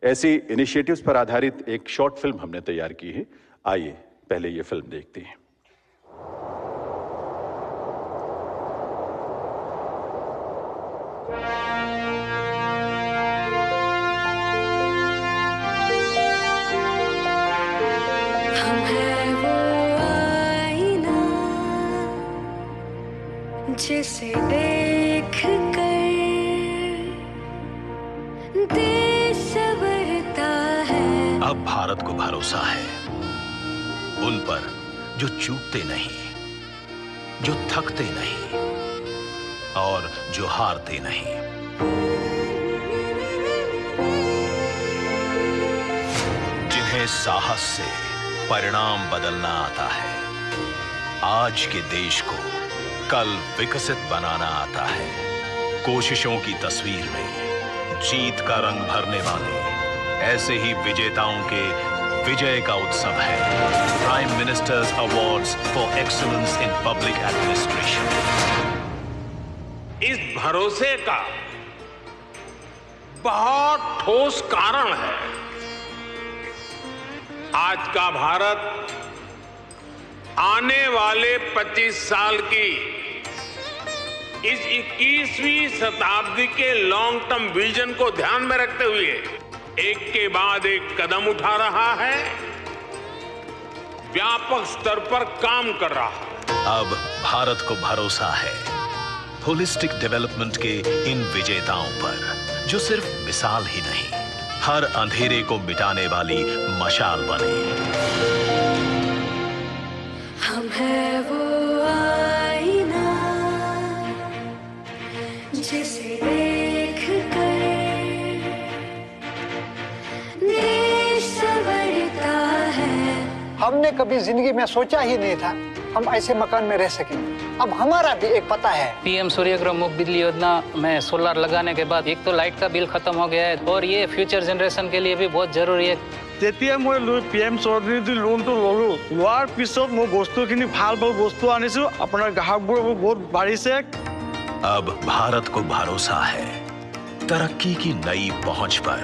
ऐसी इनिशिएटिव्स पर आधारित एक शॉर्ट फिल्म हमने तैयार की है। आइए पहले ये फिल्म देखते हैं। जिसे देख कर देश संवरता है। अब भारत को भरोसा है उन पर जो चूकते नहीं, जो थकते नहीं और जो हारते नहीं। जिन्हें साहस से परिणाम बदलना आता है। आज के देश को कल विकसित बनाना आता है। कोशिशों की तस्वीर में जीत का रंग भरने वाले ऐसे ही विजेताओं के विजय का उत्सव है prime ministers awards for excellence in public administration. इस भरोसे का बहुत ठोस कारण है। आज का भारत आने वाले 25 साल की इस 21वीं शताब्दी के लॉन्ग टर्म विजन को ध्यान में रखते हुए एक के बाद एक कदम उठा रहा है, व्यापक स्तर पर काम कर रहा है। अब भारत को भरोसा है होलिस्टिक डेवलपमेंट के इन विजेताओं पर, जो सिर्फ मिसाल ही नहीं, हर अंधेरे को मिटाने वाली मशाल बने। हम है वो आईना जिसे देख कर देश संवरता है। हमने कभी जिंदगी में सोचा ही नहीं था हम ऐसे मकान में रह सकेंगे। अब हमारा भी एक पता है। पीएम सूर्यग्रह मुफ्त बिजली योजना में सोलर लगाने के बाद एक तो लाइट का बिल खत्म हो गया है और ये फ्यूचर जनरेशन के लिए भी बहुत जरूरी है। যেতিয়া মই PM চৌধুৰী লোনটো ললো, লোৱাৰ পিছত মই বস্তুখিনি ভাল বস্তু আনিছো। আপোনাৰ গ্ৰাহকবোৰ বহুত বাঢ়িছে। अब भारत को भरोसा है तरक्की की नई पहुंच पर,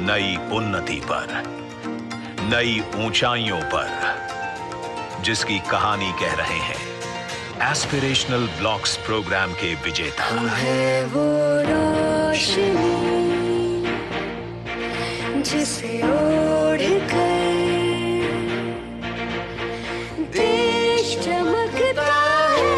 नई उन्नति पर, नई ऊंचाइयों पर, जिसकी कहानी कह रहे हैं एस्पिरेशनल ब्लॉक्स प्रोग्राम के विजेता। है वो रोशनी जिसे ओढ़ कर देश चमकता है।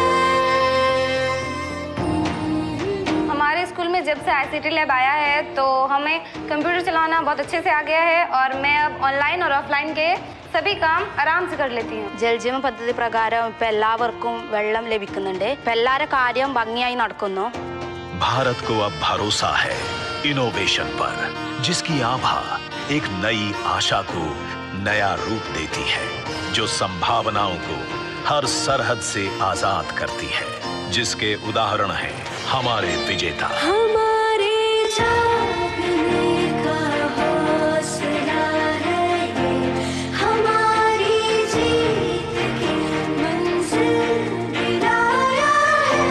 हमारे स्कूल में जब से ICT लैब आया है तो हमें कंप्यूटर चलाना बहुत अच्छे से आ गया है और मैं अब ऑनलाइन और ऑफलाइन के सभी काम आराम से कर लेती हूँ। ജലജീവൻ പദ്ധതി പ്രകാരം ഇപ്പോ എല്ലാവർക്കും വെള്ളം ലഭിക്കുന്നുണ്ട്। ഇപ്പോ എല്ലാവരുടെ കാര്യം ഭംഗിയായി നടക്കുന്നു। भारत को अब भरोसा है इनोवेशन पर, जिसकी आभा एक नई आशा को नया रूप देती है, जो संभावनाओं को हर सरहद से आजाद करती है, जिसके उदाहरण हैं हमारे विजेता। हमारे जागने का हौसला है ये, हमारी जीत की मंजिल दिलाया है।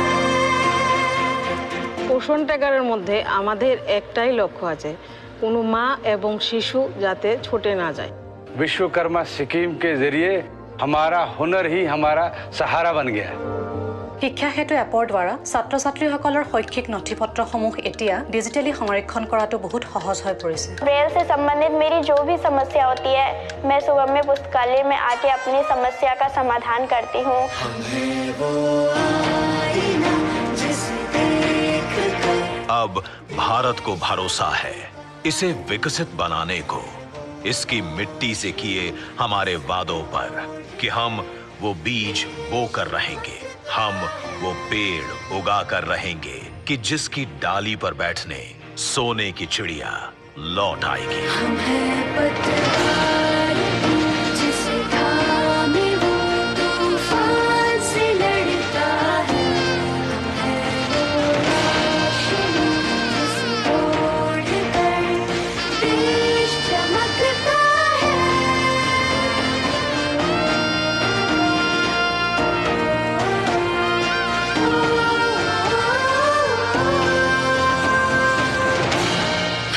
পোষণ ট্যাগারের মধ্যে আমাদের একটাই লক্ষ্য আছে, কোনো মা এবং শিশু যাতে ছুটে না যায়। विश्वकर्मा स्कीम के जरिए हमारा हुनर ही हमारा सहारा बन गया है। শিক্ষা সেতু এপৰ দ্বাৰা ছাত্ৰ ছাত্ৰীসকলৰ শৈক্ষিক নথিপত্ৰসমূহ এতিয়া ডিজিটেলি সংৰক্ষণ কৰাটো বহুত সহজ হৈ পৰিছে। ब्रेल से संबंधित मेरी जो भी समस्या होती है मैं सुगम्य पुस्तकालय में आके अपनी समस्या का समाधान करती हूँ। अब भारत को भरोसा है इसे विकसित बनाने को, इसकी मिट्टी से किए हमारे वादों पर कि हम वो बीज बो कर रहेंगे, हम वो पेड़ उगा कर रहेंगे कि जिसकी डाली पर बैठने सोने की चिड़िया लौट आएगी।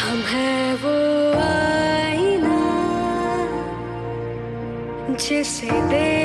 हम है है वो आईना जिसे देख